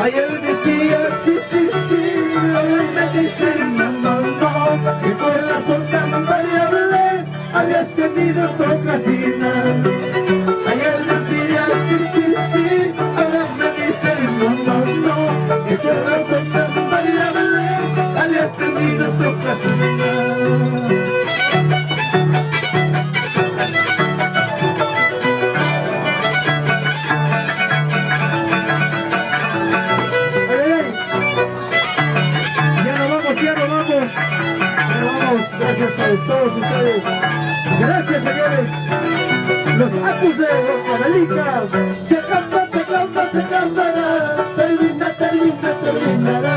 Ayer decía sí, sí, sí, hoy me dicen no, no, no. Mi corazón tan variable, habías tenido tu ocasión. Ayer decía sí, sí, sí, ahora me dicen no, no, no. Mi corazón tan variable, habías tenido tu ocasión. Gracias a todos ustedes. Gracias, señores. Los Acus de los Cabelicas. Se canta, se cantará. Termina, termina, terminará.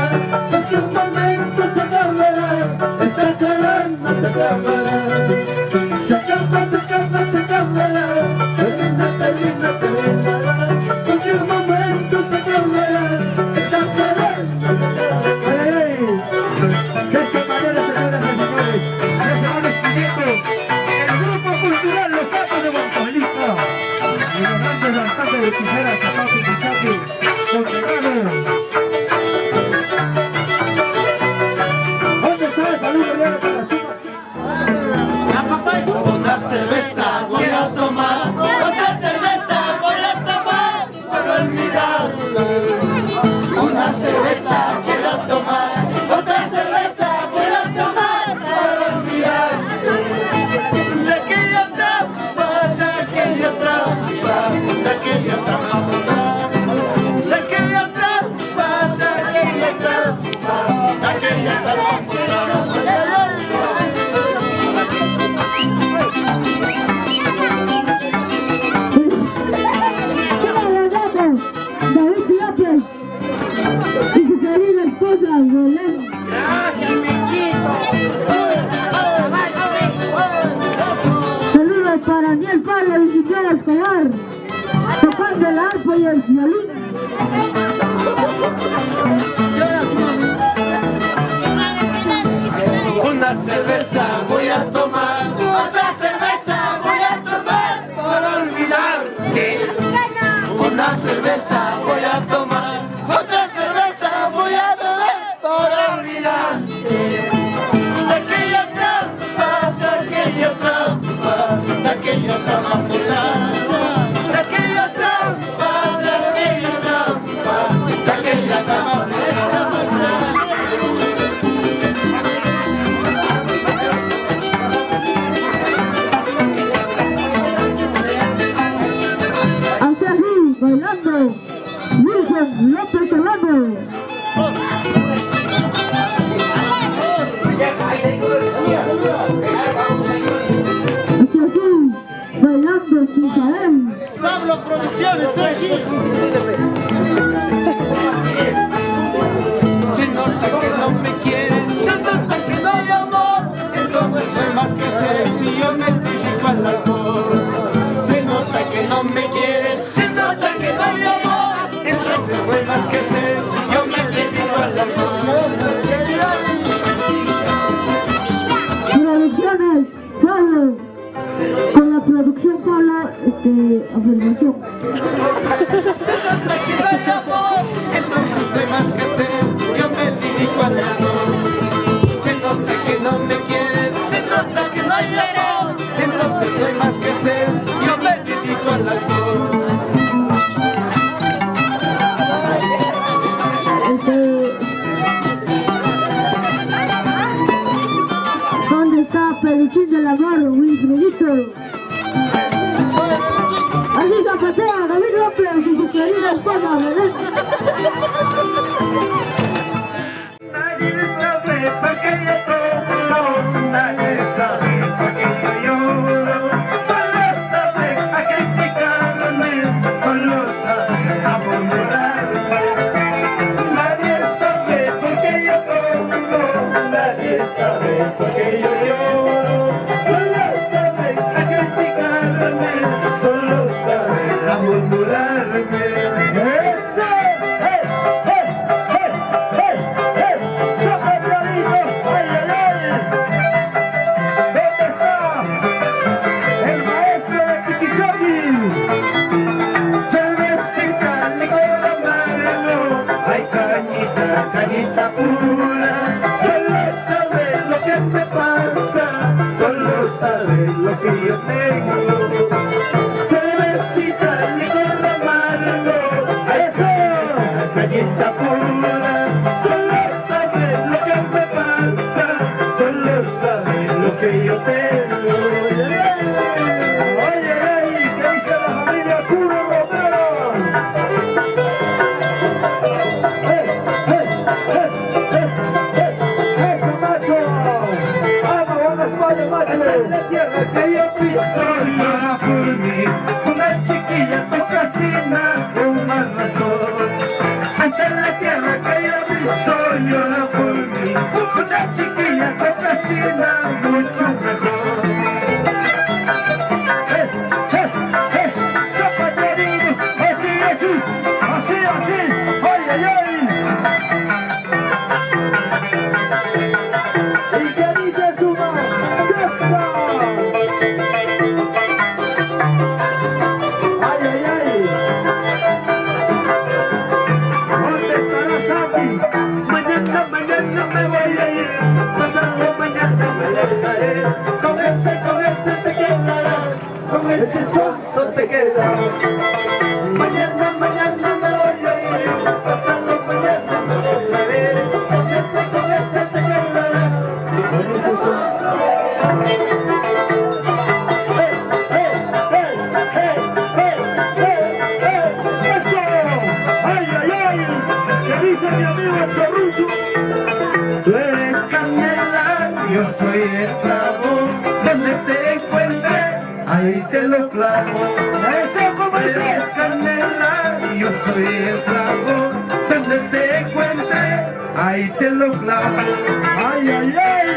Este momento se acabará. Esta caramba se acabará. Se canta, se cantará. Termina, termina, terminará. Cualquier momento se acabará. Esta caramba se acabará. De esta manera, señoras y señores, ya se van despidiendo el Grupo Cultural Los Acus de Huancavelica. El grande danzante de tijeras, zapatos y chaques, con regalo. Belén. Gracias, Mechito. Saludos para Daniel Pablo y Siquiera Escobar, tocando el arpa y el violín. Una cerveza voy a tomar, otra cerveza voy a tomar para olvidarte. Una cerveza voy a tomar, otra cerveza voy a beber para olvidarte. De aquella trampa, de aquella trampa, de aquella trampa mortal. De aquella trampa, de aquella trampa, de aquella trampa mortal. Bailando, Virgen López Solano. Hacia aquí, bailando Israel. Pablo Producciones, estoy aquí. Se nota que no me quieres, se nota que no hay amor, entonces no hay más que hacer y yo me dedico al alcohol. Se nota que no me quieres, se nota que no hay amor, entonces no hay más que hacer y yo me dedico al alcohol. Producciones, Pablo. Con la producción Pablo, afirmación. Se nota que no hay amor, entonces no hay más que hacer, yo me dedico al alcohol. Se nota que no me quieres, se nota que no hay amor, entonces no hay más que hacer, yo me dedico al alcohol. ¿Dónde está Peluchín del Amor, Wilfredito? Allí zapatea, David López y su querida esposa, Belén. Nadie sabe pa' qué yo tomo, nadie sabe pa' qué yo lloro. Solo sabe a criticarme, solo sabe a murmurarme. Nadie sabe por qué yo tomo, nadie sabe por qué yo lloro. Solo sabe a criticarme, solo sabe a murmurarme. ¡Eso! ¡Hey! ¡Hey! ¡Hey! ¡Hey! ¡Hey! ¡Choca pianito! ¡Ay, ay, ay! ¿Dónde está el maestro de Kikichoki? Cervecita, licor amargo, ay, cañita, cañita pura. Solo sabe lo que me pasa, solo sabe lo que yo tengo. Cervecita, licor amargo, ay, cañita pura. Solo sabe lo que me pasa, solo sabe lo que yo tengo. Oye, ¿qué dice la familia Curo Romero? ¡Eso, macho! ¡Vamos, vamos, España, macho! Esta es la tierra que yo piso, llora por mí. Una chiquilla en tu casina, con más razón. Esta es la tierra que yo piso, llora por mí. Una chiquilla en tu casina, mucho mejor. ¡Zapaterino! ¡Así, así! ¡Así, así! ¡Ay, ay, ay! ¿Y qué dice su mamá? ¡Ya está! ¡Ay, ay, ay! ¿Dónde estará Sandy? Mañana, mañana me voy a ir. Pasado mañana me dejaré. Con ese te quedarás. Con ese son te quedarás. Mañana, mañana me voy a ir. Pasado mañana me dejaré. Con ese te quedarás. Con ese son. Dice mi amigo el Chorrucho. Tú eres canela, yo soy esclavo. Donde te encuentre, ahí te lo clavo. Tú eres canela, yo soy esclavo. Donde te encuentre, ahí te lo clavo. ¡Ay, ay, ay!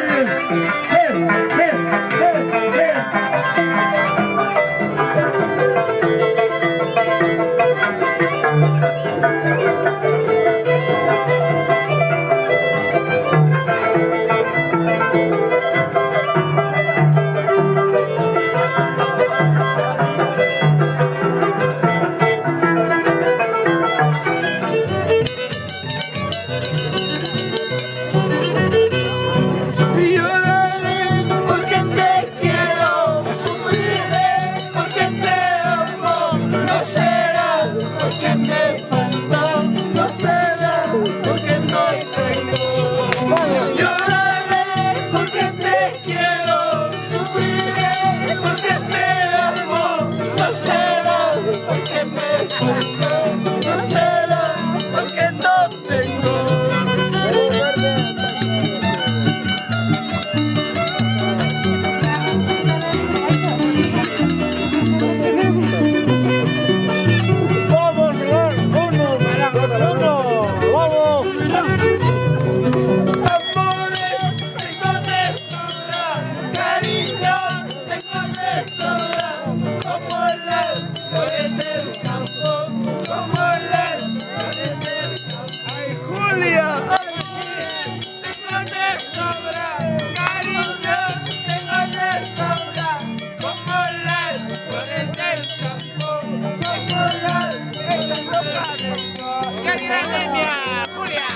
Lloraré porque te quiero, sufriré porque te amo, no será porque me falta, no será porque no tengo. Lloraré porque te quiero, sufriré porque te amo, no será porque me falta, no será porque no tengo. Vamos, señor. Uno, uno. Vamos. Amores, tengo de sobra, cariño, tengo de sobra, como las flores del campo, como las flores del campo. ¡Ay, Julia! Tengo de sobra, cariño, tengo de sobra, como las flores del campo, como las flores del campo. ¡Qué grande, Julia!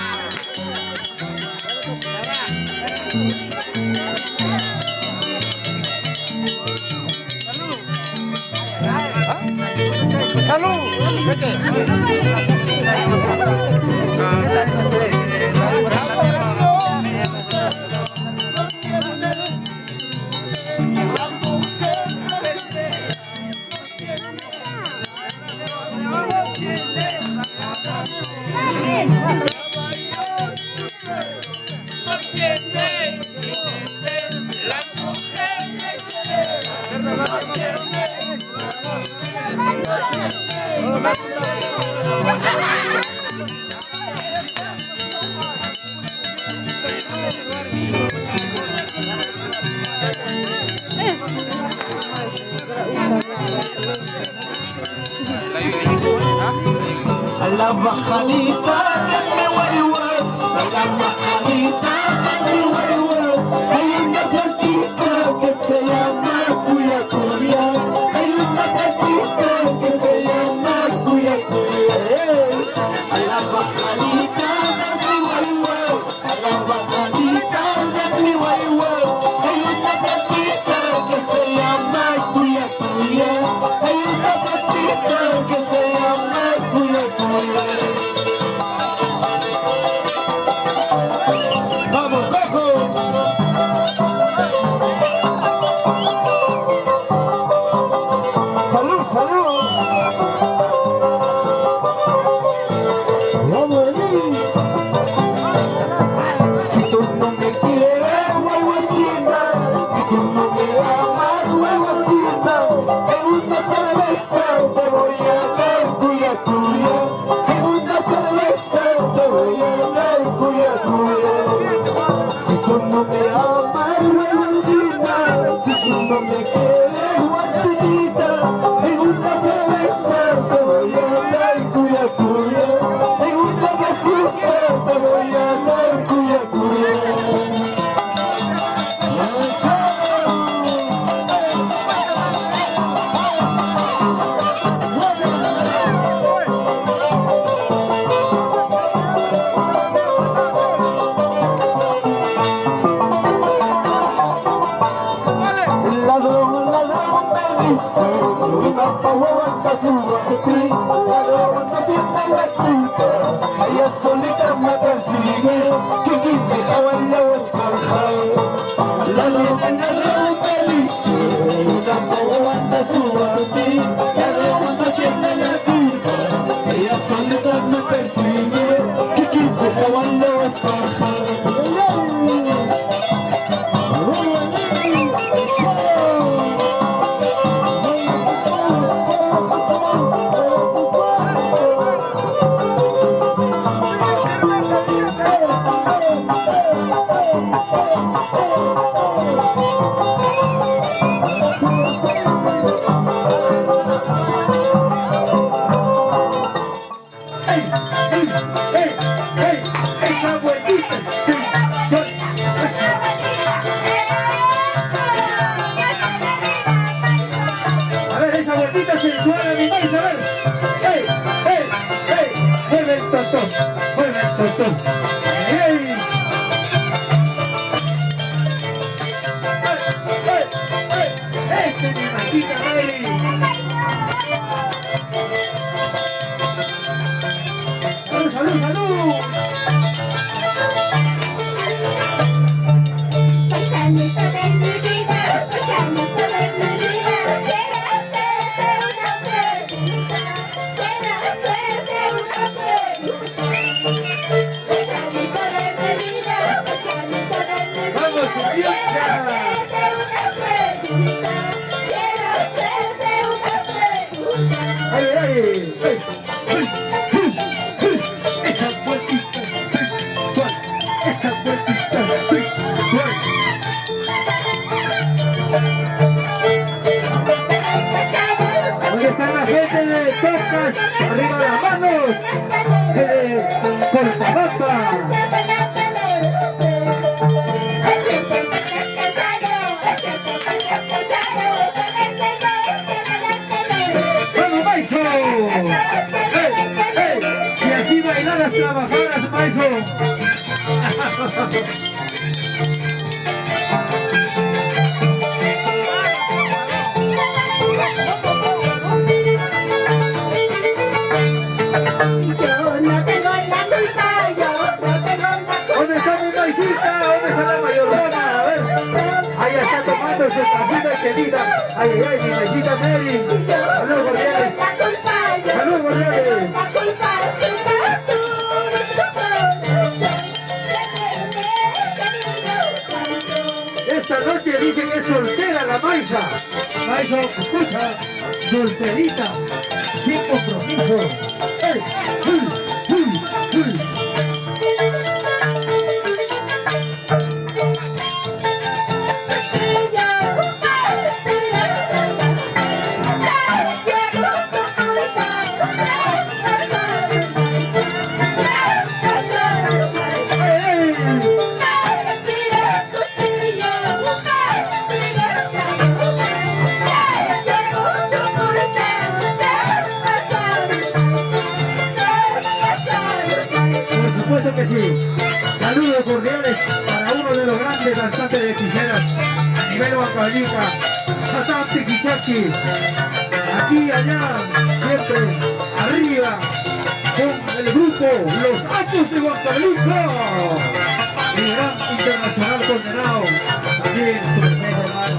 A la bajadita de mi huevo, a la bajadita de mi huevo, hay una platita que se llama Cuya Cuya, hay una platita que se llama Cuya Cuya. A la bajadita de mi huevo, a la bajadita de mi huevo, hay una platita que se llama Cuya Cuya, hay una platita que se llama Cuya Cuya. ¡Vamos, Coco! ¡Salud, salud! ¡Vamos, si tú no me quieres, huevocita, si tú no me amas, huevocita, en una cerveza te voy a dar cuya cuya, en una cerveza te voy a dar cuya cuya. Si tú no me amas, huevocita, si tú no me quieres, huevocita, en una cerveza te voy a dar cuya cuya, en una gaseosa te voy a dar cuya cuya. Ladrón, ladrón me dice, una pavota su botín, ladrón no tiene la culpa, ella solita me persigue, chiquita caballo escarjado. Ladrón, ladrón me dice, una pavota su botín, ladrón no tiene la culpa, ella solita me persigue, chiquita caballo escarjado. A ver, esa vueltita sensual, animales, a ver. ¡Ey, ey, ey! Mueve el totón, mueve el totón. ¡Ey! ¡Este es mi maldita Mary! ¡Salud, salud, salud! Paisanitos de mi vida, paisanitos de mi vida, quiero hacerte una pregunta, quiero hacerte una pregunta. Paisanito de mi vida, paisanito de mi vida, ¡Vamos, quiero Julieta! hacerte una pregunta, quiero hacerte una pregunta. ¡Ay, ay, ay! ¡Esa vueltita! ¡Suave! ¡Esa vueltita! ¡Suave! ¿Dónde están la gente de Tocas? ¡Arriba las manos! ¡De Cortavata! ¡Vamos, Maiso! ¡Ey, ey! Si así bailaras, trabajaras, Maiso. Yo no tengo la culpa, yo no tengo la culpa. ¿Dónde está mi Maisita? ¿Dónde está la mayorona? A ver. Ahí está tomando su tacita y querida. Ay, ay, ay, mi Maisita Mary. Salud, Gordiales. Salud, Gordiales. Esta noche dicen que es soltera la Maisa. Maisa, escucha, solterita, sin compromiso. ¡Ey! Por supuesto que sí. Saludos cordiales para uno de los grandes danzantes de hechiceras a nivel Huancavelica, Satán Tiquichaki. Aquí y allá, siempre arriba, con el grupo Los Apos de Huancavelica. El gran internacional condenado, también su hermano.